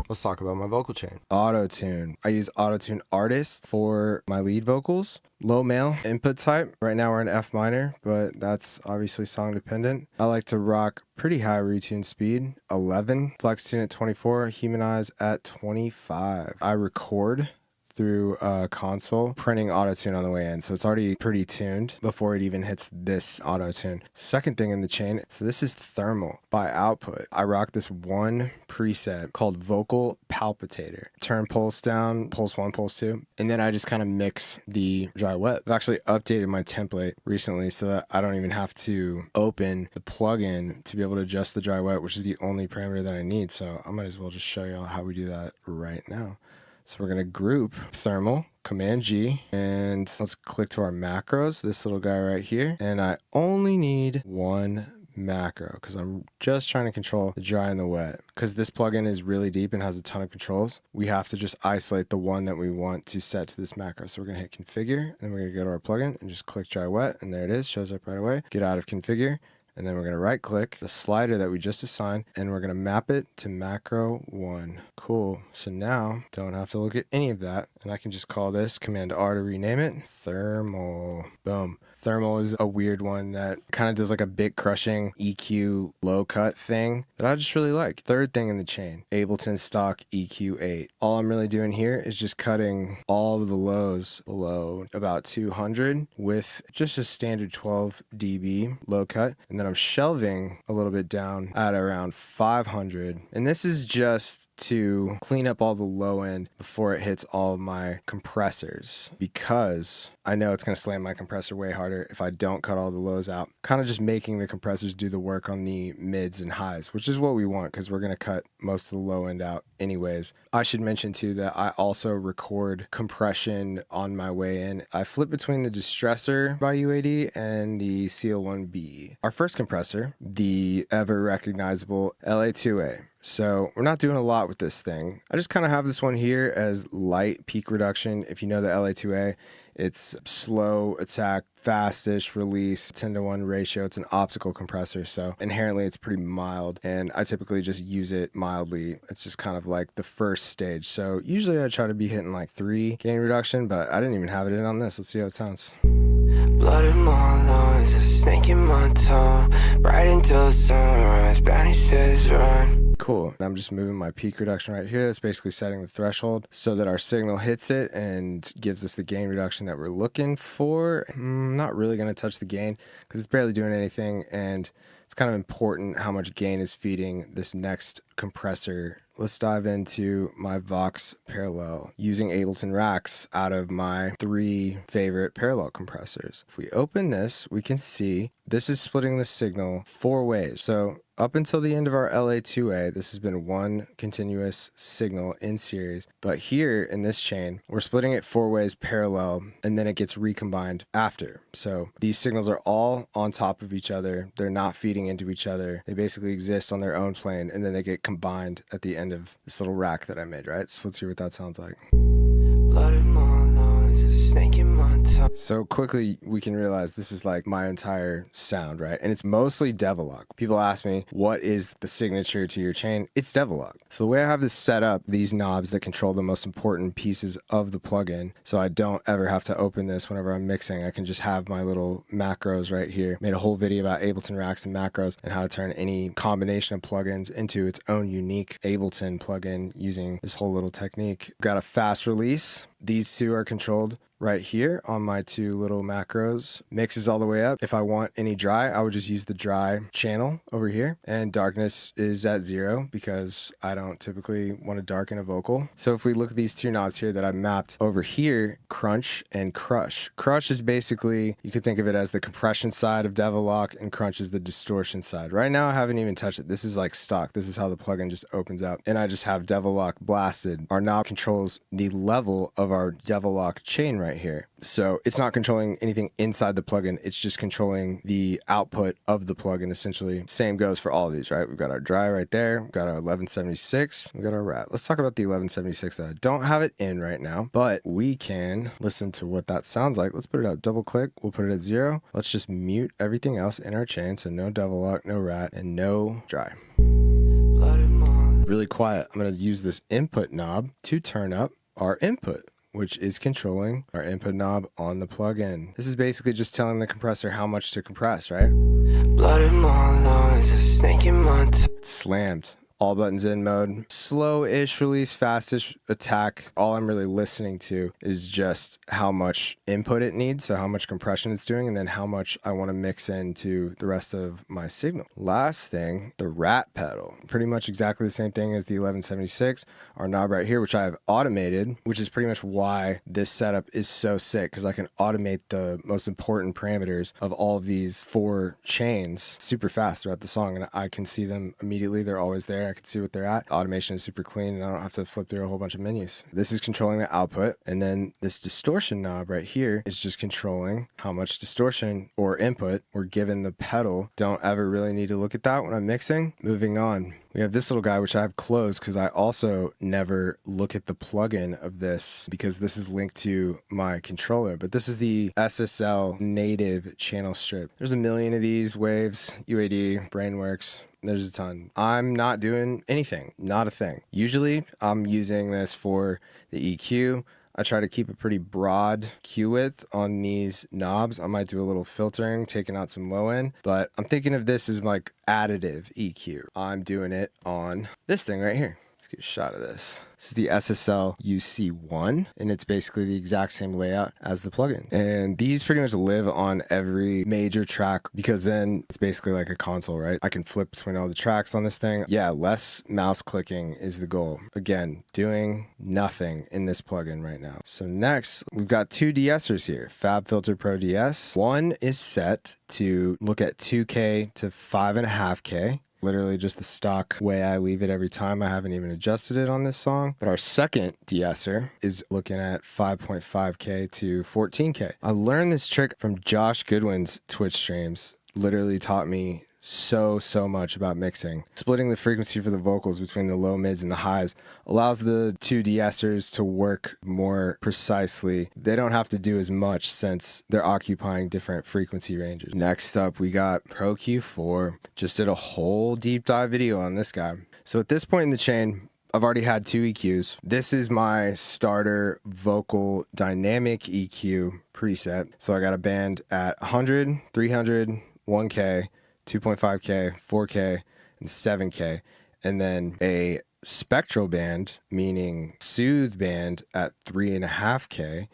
let's talk about my vocal chain. Auto-tune. I use Auto-tune Artist for my lead vocals. Low male input type. Right now we're in F minor, but that's obviously song dependent. I like to rock pretty high retune speed, 11, flex tune at 24, humanize at 25. I record through a console, printing auto-tune on the way in. So it's already pretty tuned before it even hits this auto-tune. Second thing in the chain, so this is thermal by output. I rock this one preset called Vocal Palpitator. Turn pulse down, pulse 1, pulse 2, and then I just kind of mix the dry wet. I've actually updated my template recently so that I don't even have to open the plugin to be able to adjust the dry wet, which is the only parameter that I need. So I might as well just show you all how we do that right now. So we're going to group thermal, Command G, and let's click to our macros, this little guy right here. And I only need one macro because I'm just trying to control the dry and the wet. Because this plugin is really deep and has a ton of controls, we have to just isolate the one that we want to set to this macro. So we're going to hit configure, and then we're going to go to our plugin and just click dry wet, and there it is, shows up right away. Get out of configure. And then we're going to right click the slider that we just assigned, and we're going to map it to macro 1. Cool. So now don't have to look at any of that, and I can just call this Command R to rename it thermal. Boom. Thermal is a weird one that kind of does like a bit crushing EQ low cut thing that I just really like. Third thing in the chain, Ableton stock EQ8. All I'm really doing here is just cutting all of the lows below about 200 with just a standard 12 dB low cut. And then I'm shelving a little bit down at around 500. And this is just to clean up all the low end before it hits all of my compressors, because I know it's going to slam my compressor way harder if I don't cut all the lows out. Kind of just making the compressors do the work on the mids and highs, which is what we want because we're going to cut most of the low end out anyways. I should mention too that I also record compression on my way in. I flip between the Distressor by UAD and the CL1B. Our first compressor, the ever recognizable LA2A. So we're not doing a lot with this thing. I just kind of have this one here as light peak reduction. If you know the LA2A, it's slow attack, fastish release, 10-to-1 ratio. It's an optical compressor, so inherently it's pretty mild, and I typically just use it mildly. It's just kind of like the first stage. So usually I try to be hitting like 3 gain reduction, but I didn't even have it in on this. Let's see how it sounds. Blood in my lungs, a snake in my tongue, right until sunrise, Brownie says run. Cool. And I'm just moving my peak reduction right here. That's basically setting the threshold so that our signal hits it and gives us the gain reduction that we're looking for. I'm not really going to touch the gain because it's barely doing anything, and it's kind of important how much gain is feeding this next compressor. Let's dive into my Vox parallel using Ableton racks out of my 3 favorite parallel compressors. If we open this, we can see this is splitting the signal 4 ways. So up until the end of our LA2A, this has been one continuous signal in series. But here in this chain, we're splitting it 4 ways parallel, and then it gets recombined after. So these signals are all on top of each other. They're not feeding into each other. They basically exist on their own plane, and then they get combined at the end of this little rack that I made, right? So let's hear what that sounds like. Blood in my lungs, a snake in my tongue. So quickly we can realize this is like my entire sound, right? And it's mostly Devil-Loc. People ask me, what is the signature to your chain? It's Devil-Loc. So the way I have this set up, these knobs that control the most important pieces of the plugin, so I don't ever have to open this whenever I'm mixing. I can just have my little macros right here. Made a whole video about Ableton racks and macros and how to turn any combination of plugins into its own unique Ableton plugin using this whole little technique. Got a fast release. These 2 are controlled right here on my 2 little macros. Mixes all the way up. If I want any dry, I would just use the dry channel over here. And darkness is at 0 because I don't typically want to darken a vocal. So if we look at these 2 knobs here that I mapped over here, crunch and crush. Crush is basically, you could think of it as the compression side of Devil-Loc, and crunch is the distortion side. Right now I haven't even touched it. This is like stock. This is how the plugin just opens up. And I just have Devil-Loc blasted. Our knob controls the level of our Devil-Loc chain right here. So it's not controlling anything inside the plugin. It's just controlling the output of the plugin, essentially. Same goes for all of these, right? We've got our dry right there. We've got our 1176. We've got our rat. Let's talk about the 1176 that I don't have it in right now, but we can listen to what that sounds like. Let's put it up. Double click. We'll put it at 0. Let's just mute everything else in our chain. So no Devil-Loc, no rat, and no dry. Blood in my really quiet, I'm going to use this input knob to turn up our input, which is controlling our input knob on the plugin. This is basically just telling the compressor how much to compress, right? Blood in my lungs, a snake in my It's slammed. All buttons in mode. Slow-ish release, fast-ish attack. All I'm really listening to is just how much input it needs, so how much compression it's doing, and then how much I want to mix into the rest of my signal. Last thing, the rat pedal. Pretty much exactly the same thing as the 1176. Our knob right here, which I have automated, which is pretty much why this setup is so sick, because I can automate the most important parameters of all of these 4 chains super fast throughout the song, and I can see them immediately. They're always there. I can see what they're at. Automation is super clean, and I don't have to flip through a whole bunch of menus. This is controlling the output, and then this distortion knob right here is just controlling how much distortion or input we're giving the pedal. Don't ever really need to look at that when I'm mixing. Moving on. We have this little guy, which I have closed because I also never look at the plugin of this because this is linked to my controller. But this is the SSL native channel strip. There's a million of these, Waves, UAD, Brainworks. There's a ton. I'm not doing anything, not a thing. Usually I'm using this for the EQ. I try to keep a pretty broad Q width on these knobs. I might do a little filtering, taking out some low end, but I'm thinking of this as like additive EQ. I'm doing it on this thing right here. Let's get a shot of this. This is the SSL UC1, and it's basically the exact same layout as the plugin. And these pretty much live on every major track because then it's basically like a console, right? I can flip between all the tracks on this thing. Yeah, less mouse clicking is the goal. Again, doing nothing in this plugin right now. So next, we've got 2 DSers here, FabFilter Pro DS. One is set to look at 2K to 5.5K. Literally just the stock way I leave it every time. I haven't even adjusted it on this song. But our second de-esser is looking at 5.5K to 14K. I learned this trick from Josh Goodwin's Twitch streams. Literally taught me so much about mixing. Splitting the frequency for the vocals between the low, mids, and the highs allows the 2 de-essers to work more precisely. They don't have to do as much since they're occupying different frequency ranges. Next up, we got Pro Q4. Just did a whole deep dive video on this guy. So at this point in the chain, I've already had 2 EQs. This is my starter vocal dynamic EQ preset. So I got a band at 100, 300, 1K, 2.5K, 4K, and 7K, and then a spectral band, meaning soothe band at 3.5K,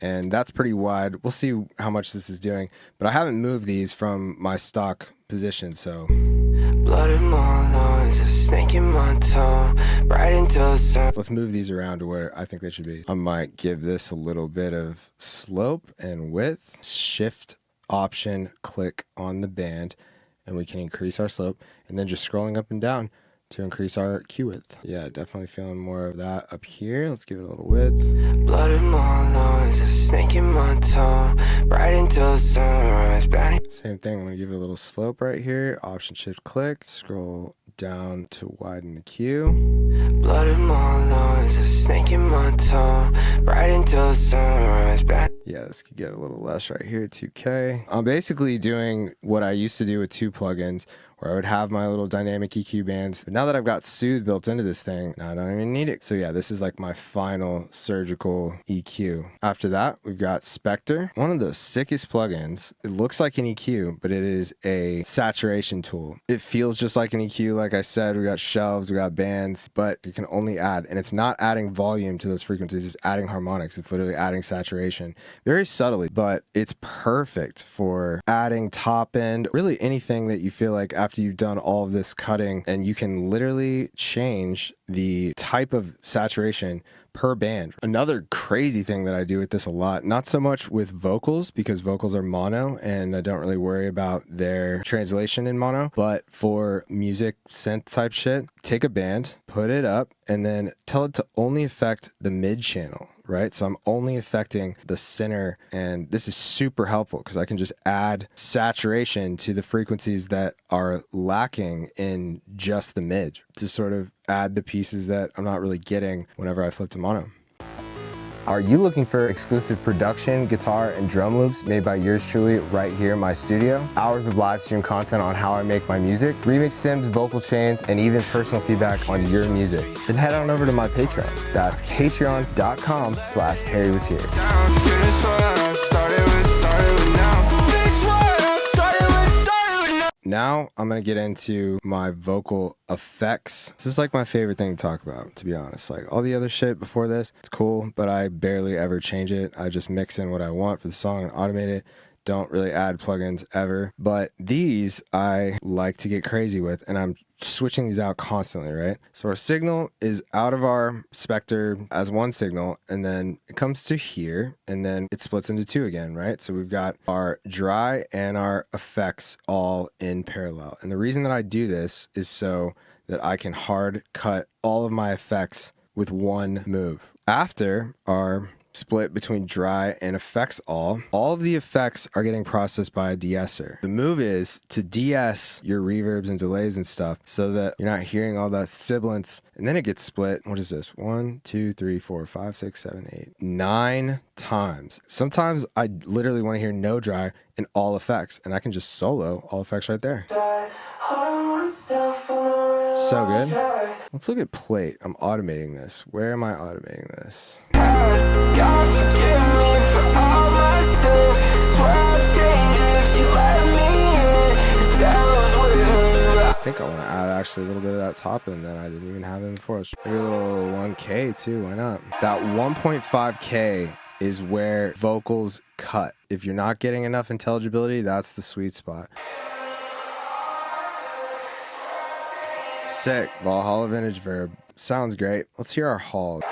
and that's pretty wide. We'll see how much this is doing, but I haven't moved these from my stock position, so. blood in my lungs, a snake in my tongue, right into the sun. Let's move these around to where I think they should be. I might give this a little bit of slope and width. Shift, Option, click on the band, and we can increase our slope, and then just scrolling up and down to increase our Q width. Yeah, definitely feeling more of that up here. Let's give it a little width. Blood in my lungs, a snake in my tongue, right into the sunrise. Same thing, I'm gonna give it a little slope right here. Option, shift, click, scroll down to widen the Q. Blood in my lungs, a snake in my tongue, right into the sunrise. Yeah, this could get a little less right here, 2K. I'm basically doing what I used to do with 2 plugins, where I would have my little dynamic EQ bands. But now that I've got Soothe built into this thing, I don't even need it. So yeah, this is like my final surgical EQ. After that, we've got Spectre, one of the sickest plugins. It looks like an EQ, but it is a saturation tool. It feels just like an EQ. Like I said, we got shelves, we got bands, but you can only add, and it's not adding volume to those frequencies, it's adding harmonics. It's literally adding saturation very subtly, but it's perfect for adding top end, really anything that you feel like after you've done all of this cutting, and you can literally change the type of saturation per band. Another crazy thing that I do with this a lot, not so much with vocals because vocals are mono and I don't really worry about their translation in mono, but for music synth type shit, take a band, put it up, and then tell it to only affect the mid channel. Right? So I'm only affecting the center, and this is super helpful because I can just add saturation to the frequencies that are lacking in just the mid to sort of add the pieces that I'm not really getting whenever I flip to mono. Are you looking for exclusive production, guitar, and drum loops made by yours truly right here in my studio? Hours of live stream content on how I make my music, remix stems, vocal chains, and even personal feedback on your music. Then head on over to my Patreon. That's patreon.com/HarryWasHere. Now I'm gonna get into my vocal effects. This is like my favorite thing to talk about, to be honest. Like all the other shit before this, it's cool, but I barely ever change it. I just mix in what I want for the song and automate it. Don't really add plugins ever. But these I like to get crazy with, and I'm switching these out constantly, right? So our signal is out of our Spectre as one signal, and then it comes to here, and then it splits into two again, right? So we've got our dry and our effects all in parallel. And the reason that I do this is so that I can hard cut all of my effects with one move. After our split between dry and effects all of the effects are getting processed by a deesser. The move is to de-ess your reverbs and delays and stuff so that you're not hearing all that sibilance, and then it gets split. What is this? 1, 2, 3, 4, 5, 6, 7, 8, 9 times. Sometimes I literally want to hear no dry and all effects, and I can just solo all effects right there. So good. Let's look at plate. I'm automating this. Where am I automating this? God forgive me for all my sins. Swear I'll change if you let me in. The devil's with me. I think I want to add actually a little bit of that top end that I didn't even have in before. Maybe a little 1K too, why not? That 1.5K is where vocals cut. If you're not getting enough intelligibility, that's the sweet spot. Sick. Valhalla vintage verb. Sounds great. Let's hear our haul.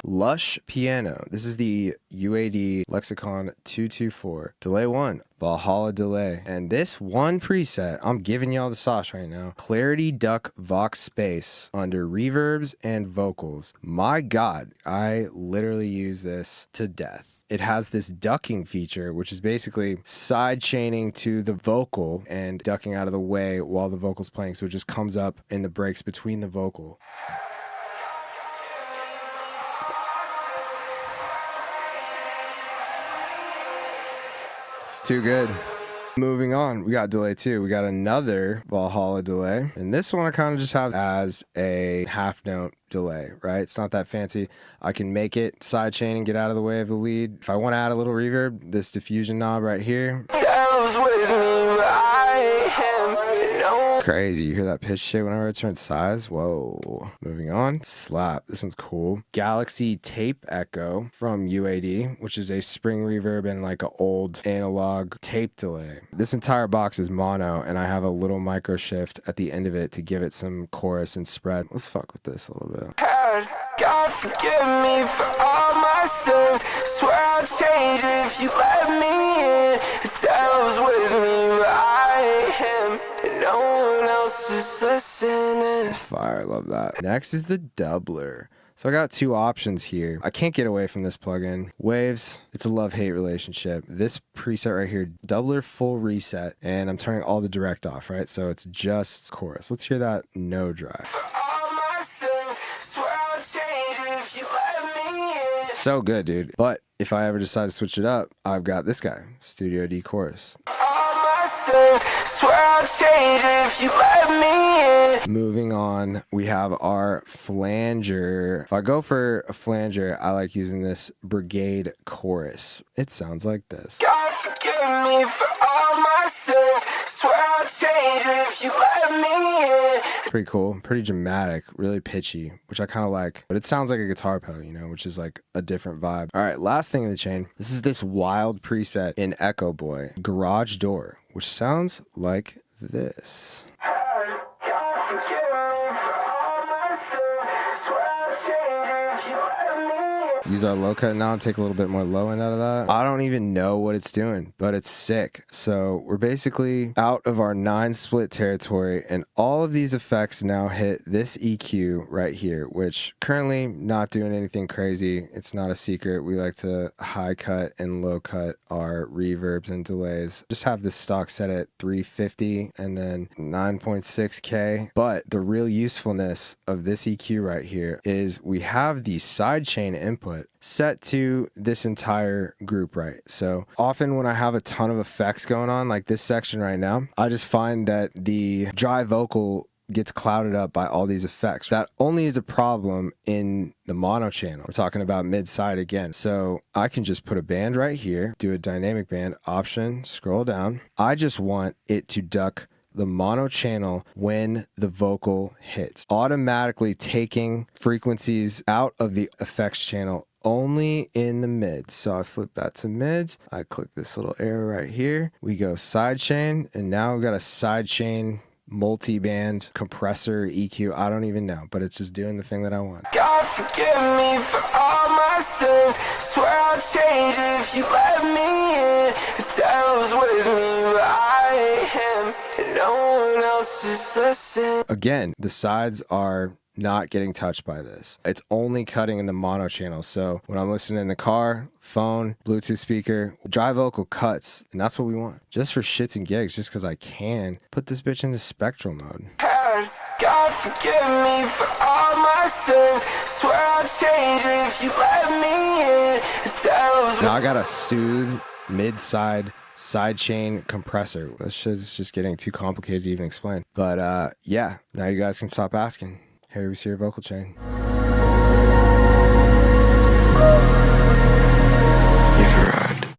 Lush piano. This is the UAD Lexicon 224. Delay 1. Valhalla Delay. And this one preset, I'm giving y'all the sauce right now. Clarity Duck Vox Space under reverbs and vocals. My God, I literally use this to death. It has this ducking feature, which is basically side chaining to the vocal and ducking out of the way while the vocal's playing. So it just comes up in the breaks between the vocal. It's too good. Moving on, we got delay 2. We got another Valhalla delay. And this one I kind of just have as a half note delay, right? It's not that fancy. I can make it sidechain and get out of the way of the lead. If I want to add a little reverb, this diffusion knob right here. Crazy. You hear that pitch shit whenever it turns size? Whoa. Moving on. Slap. This one's cool. Galaxy Tape Echo from UAD, which is a spring reverb and like an old analog tape delay. This entire box is mono, and I have a little micro shift at the end of it to give it some chorus and spread. Let's fuck with this a little bit. God forgive me for all my sins. Swear I'll change if you let me in. The devil's with me, but I am, and no one else is listening. It's fire, I love that. Next is the doubler. So I got two options here. I can't get away from this plugin. Waves, it's a love-hate relationship. This preset right here, doubler full reset, and I'm turning all the direct off, right? So it's just chorus. Let's hear that no dry. So good, dude. But if I ever decide to switch it up, I've got this guy, Studio D chorus. Moving on, we have our flanger. If I go for a flanger, I like using this brigade chorus. It sounds like this. God forgive me for all my sins. Swear I'll change if you let me in. Pretty cool, pretty dramatic, really pitchy, which I kind of like. But it sounds like a guitar pedal, you know, which is like a different vibe. All right, last thing in the chain. This is this wild preset in Echo Boy, Garage Door, which sounds like this. use our low cut now and take a little bit more low end out of that. I don't even know what it's doing, but it's sick. So we're basically out of our 9 split territory, and all of these effects now hit this EQ right here, which currently not doing anything crazy. It's not a secret. We like to high cut and low cut our reverbs and delays. Just have this stock set at 350 and then 9.6K. But the real usefulness of this EQ right here is we have the sidechain input set to this entire group, right? So often when I have a ton of effects going on, like this section right now, I just find that the dry vocal gets clouded up by all these effects. That only is a problem in the mono channel. We're talking about mid-side again. So I can just put a band right here, do a dynamic band, option, scroll down. I just want it to duck the mono channel when the vocal hits, automatically taking frequencies out of the effects channel only in the mids. So I flip that to mids. I click this little arrow right here. We go sidechain, and now we've got a sidechain multi-band compressor EQ. I don't even know, but it's just doing the thing that I want. God forgive me for all my sins. Swear I'll change if you let me in. The devil's with me, but I ain't him. And no one else is the same. Again, the sides are not getting touched by this. It's only cutting in the mono channel. So when I'm listening in the car, phone, Bluetooth speaker, dry vocal cuts, and that's what we want. Just for shits and gigs, just because I can, put this bitch into spectral mode. God forgive me for all my sins. Swear I'll change if you let me in. The devil's Now I got a soothe mid-side sidechain compressor. This shit is just getting too complicated to even explain. But yeah, now you guys can stop asking. Here we see your vocal chain.